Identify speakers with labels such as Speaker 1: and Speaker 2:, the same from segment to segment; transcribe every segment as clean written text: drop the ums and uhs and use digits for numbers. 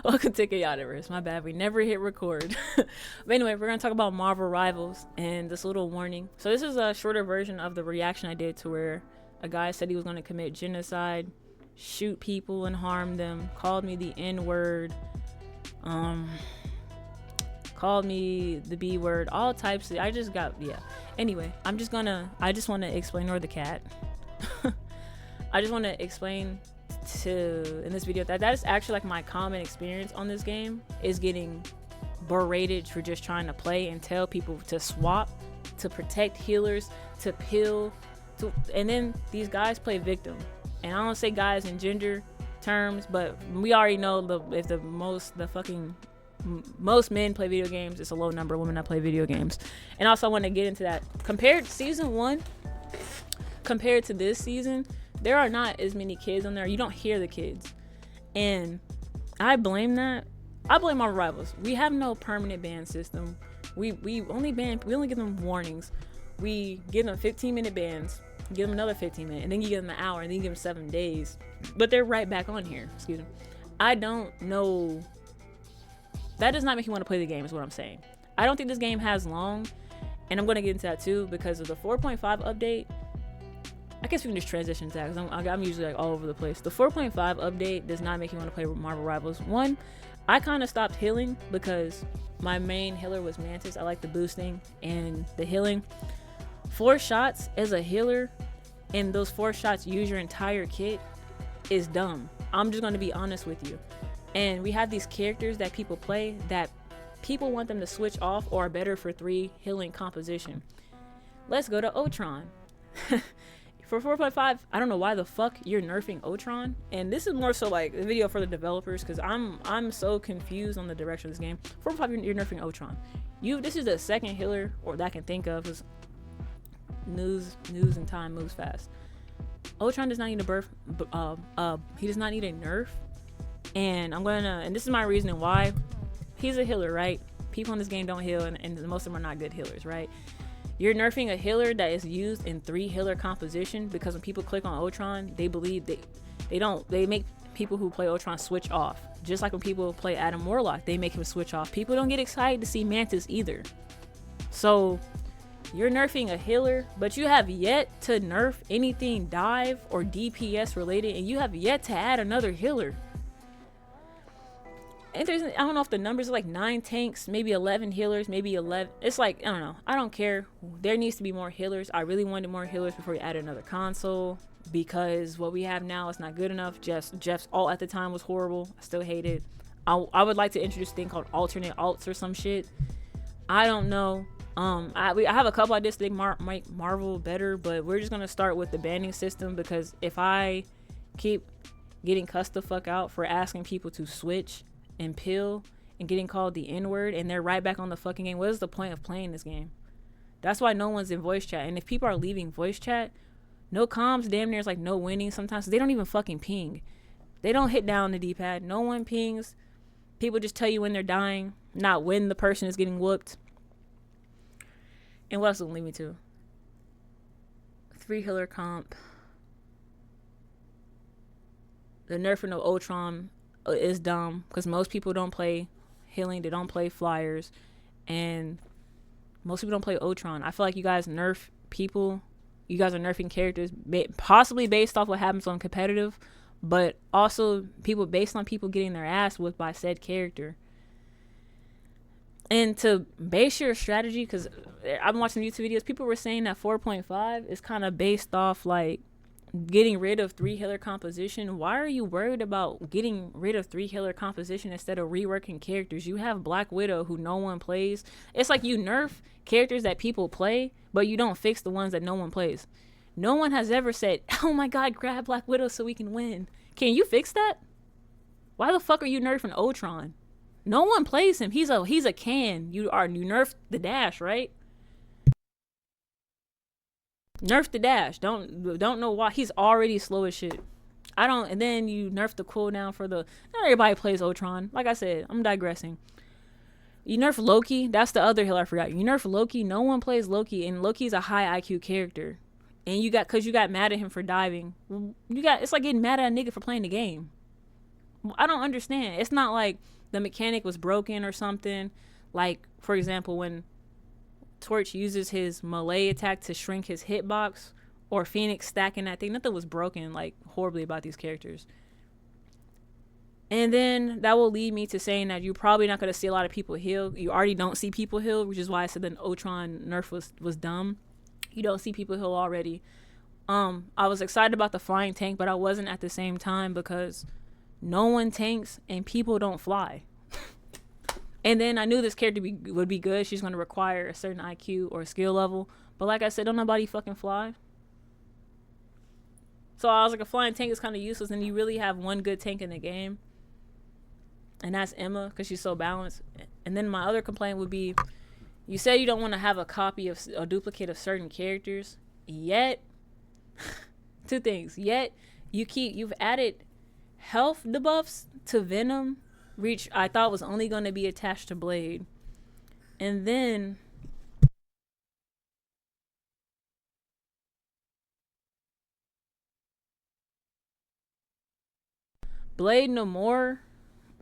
Speaker 1: Welcome to KayoticVerse. My bad, we never hit record. But anyway, we're gonna talk about Marvel Rivals and this little warning. So this is a shorter version of the reaction I did to where a guy said he was gonna commit genocide, shoot people and harm them, called me the N-word, called me the B-word, all types of, Anyway, I just want to explain, or the cat. I just want to explain in this video that is actually like my common experience on this game, is getting berated for just trying to play and tell people to swap, to protect healers, to peel, and then these guys play victim. And I don't say guys in gender terms, but we already know most men play video games. It's a low number of women that play video games. And also I want to get into that. Compared to season 1, compared to this season, there are not as many kids on there. You don't hear the kids. And I blame that. I blame our rivals. We have no permanent ban system. We only give them warnings. We give them 15-minute bans, give them another 15-minute, and then you give them an hour, and then you give them 7 days. But they're right back on here. Excuse me. I don't know. That does not make you want to play the game, is what I'm saying. I don't think this game has long, and I'm going to get into that too because of the 4.5 update. I guess we can just transition to that because I'm usually like all over the place. The 4.5 update does not make you want to play Marvel Rivals. One, I kind of stopped healing because my main healer was Mantis. I like the boosting and the healing. 4 shots as a healer, and those 4 shots use your entire kit, is dumb. I'm just going to be honest with you. And we have these characters that people play that people want them to switch off or are better for 3 healing composition. Let's go to Ultron. For 4.5, I don't know why the fuck you're nerfing Ultron. And this is more so like a video for the developers because I'm so confused on the direction of this game. 4.5, you're nerfing Ultron. This is the second healer or that I can think of, because news and time moves fast. Ultron does not need he does not need a nerf. And and this is my reasoning why. He's a healer, right? People in this game don't heal, and most of them are not good healers, right? You're nerfing a healer that is used in 3 healer composition because when people click on Ultron, they believe they make people who play Ultron switch off. Just like when people play Adam Warlock, they make him switch off. People don't get excited to see Mantis either. So you're nerfing a healer, but you have yet to nerf anything dive or DPS related, and you have yet to add another healer. And I don't know if the numbers are like 9 tanks, maybe 11 healers, maybe 11. It's like, I don't know. I don't care. There needs to be more healers. I really wanted more healers before we added another console because what we have now is not good enough. Jeff's ult at the time was horrible. I still hate it. I would like to introduce a thing called alternate alts or some shit. I don't know. I have a couple ideas to make Marvel better, but we're just going to start with the banning system because if I keep getting cussed the fuck out for asking people to switch and peel and getting called the N-word and they're right back on the fucking game, what is the point of playing this game? That's why no one's in voice chat. And if people are leaving voice chat, no comms, damn near is like no winning sometimes. They don't even fucking ping. They don't hit down the D-pad. No one pings. People just tell you when they're dying, not when the person is getting whooped. And what else will lead me to? 3 healer comp. The nerfing of Ultron is dumb because most people don't play healing, they don't play flyers, and most people don't play Ultron. I feel like you guys nerf people. You guys are nerfing characters possibly based off what happens on competitive, but also based on people getting their ass whipped by said character. And to base your strategy, because I've been watching YouTube videos, people were saying that 4.5 is kind of based off like getting rid of 3 healer composition. Why are you worried about getting rid of 3 healer composition instead of reworking characters? You have Black Widow who no one plays. It's like you nerf characters that people play, but you don't fix the ones that no one plays. No one has ever said, oh my god, grab Black Widow so we can win. Can you fix that? Why the fuck are you nerfing Ultron? No one plays him. He's a can. You nerfed the dash, right? Nerf the dash. Don't know why. He's already slow as shit. And then you nerf the cooldown for not everybody plays Ultron. Like I said, I'm digressing. You nerf Loki. That's the other hill I forgot. You nerf Loki. No one plays Loki, and Loki's a high IQ character. And because you got mad at him for diving. It's like getting mad at a nigga for playing the game. I don't understand. It's not like the mechanic was broken or something. Like, for example, when Torch uses his melee attack to shrink his hitbox, or Phoenix stacking that thing, nothing was broken like horribly about these characters. And then that will lead me to saying that you're probably not going to see a lot of people heal. You already don't see people heal, which is why I said that Ultron nerf was dumb. You don't see people heal already. I was excited about the flying tank, but I wasn't at the same time because no one tanks and people don't fly. And then I knew this character would be good. She's going to require a certain IQ or skill level. But like I said, don't nobody fucking fly. So I was like, a flying tank is kind of useless, and you really have one good tank in the game. And that's Emma, because she's so balanced. And then my other complaint would be, you said you don't want to have a copy of a duplicate of certain characters. Yet, two things. Yet, you've added health debuffs to Venom, which I thought was only going to be attached to Blade. And then Blade no more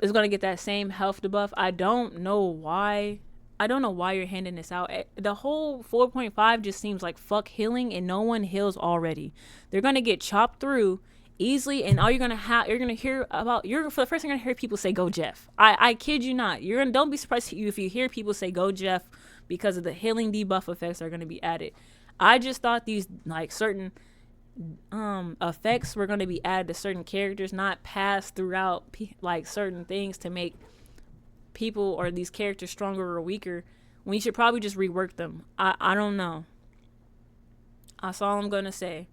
Speaker 1: is going to get that same health debuff. I don't know why you're handing this out. The whole 4.5 just seems like fuck healing, and no one heals already. They're going to get chopped through easily, and all you're going to hear about, for the first thing, you're going to hear people say go Jeff. I kid you not. Don't be surprised if you hear people say go Jeff, because of the healing debuff effects that are going to be added. I just thought these like certain effects were going to be added to certain characters, not passed throughout like certain things to make people or these characters stronger or weaker, when you should probably just rework them. I don't know. That's all I'm going to say.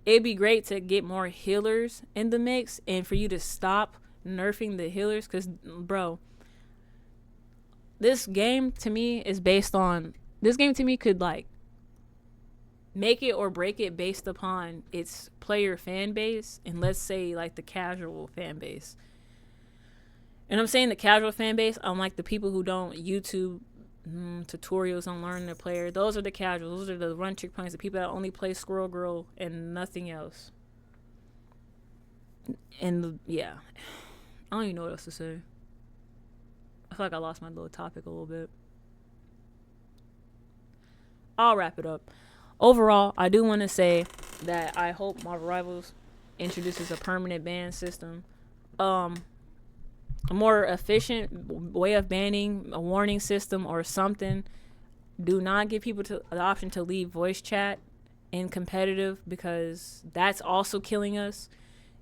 Speaker 1: It'd be great to get more healers in the mix, and for you to stop nerfing the healers, because bro, this game to me could like make it or break it based upon its player fan base, and let's say like the casual fan base. And I'm saying the casual fan base, unlike the people who don't YouTube tutorials on learning the player. Those are the casuals. Those are the run trick players, the people that only play Squirrel Girl and nothing else. And yeah, I don't even know what else to say. I feel like I lost my little topic a little bit. I'll wrap it up. Overall, I do want to say that I hope Marvel Rivals introduces a permanent ban system. A more efficient way of banning, a warning system or something. Do not give people the option to leave voice chat in competitive, because that's also killing us.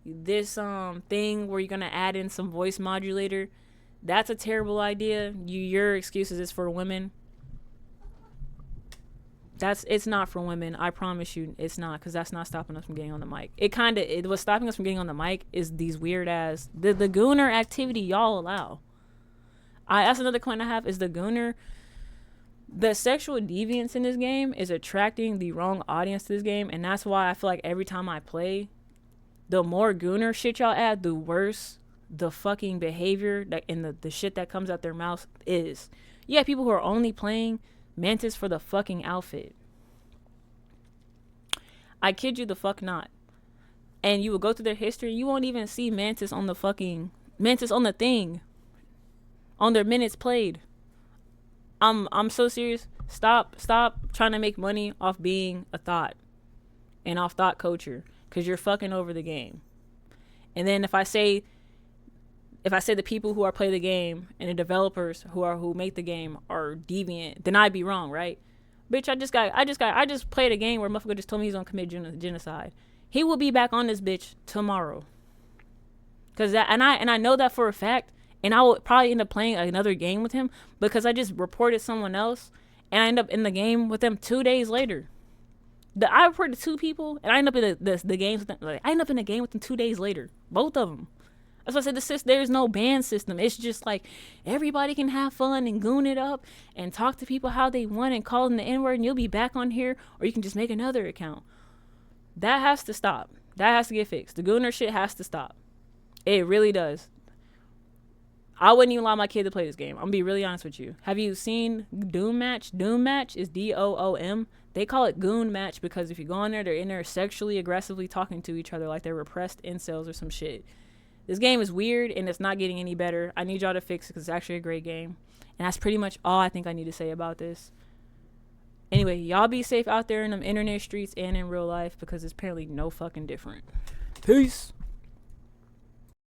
Speaker 1: This thing where you're gonna add in some voice modulator, that's a terrible idea. Your excuses is for women. It's not for women. I promise you it's not, because that's not stopping us from getting on the mic. It was stopping us from getting on the mic is these weird ass the gooner activity y'all allow. That's another point I have, is the gooner. The sexual deviance in this game is attracting the wrong audience to this game, and that's why I feel like every time I play, the more gooner shit y'all add, the worse the fucking behavior that and the shit that comes out their mouth is. Yeah, people who are only playing Mantis for the fucking outfit. I kid you the fuck not. And you will go through their history, you won't even see Mantis on the thing. On their minutes played. I'm so serious. Stop trying to make money off being a thought and off thought culture, because you're fucking over the game. And then if I say the people who are play the game and the developers who make the game are deviant, then I'd be wrong, right? Bitch, I just played a game where motherfucker just told me he's gonna commit genocide. He will be back on this bitch tomorrow. I know that for a fact, and I will probably end up playing another game with him, because I just reported someone else and I end up in the game with them 2 days later. I reported 2 people and I end up in the games with them. Like, I end up in the game with them 2 days later, both of them. That's why I said there's no ban system. It's just like everybody can have fun and goon it up and talk to people how they want and call them the N-word, and you'll be back on here, or you can just make another account. That has to stop. That has to get fixed. The gooner shit has to stop. It really does. I wouldn't even allow my kid to play this game. I'm gonna be really honest with you. Have you seen Doom Match? Doom Match is DOOM. They call it Goon Match because if you go in there, they're in there sexually aggressively talking to each other like they're repressed incels or some shit. This game is weird and it's not getting any better. I need y'all to fix it because it's actually a great game. And that's pretty much all I think I need to say about this. Anyway, y'all be safe out there in them internet streets and in real life because it's apparently no fucking different. Peace.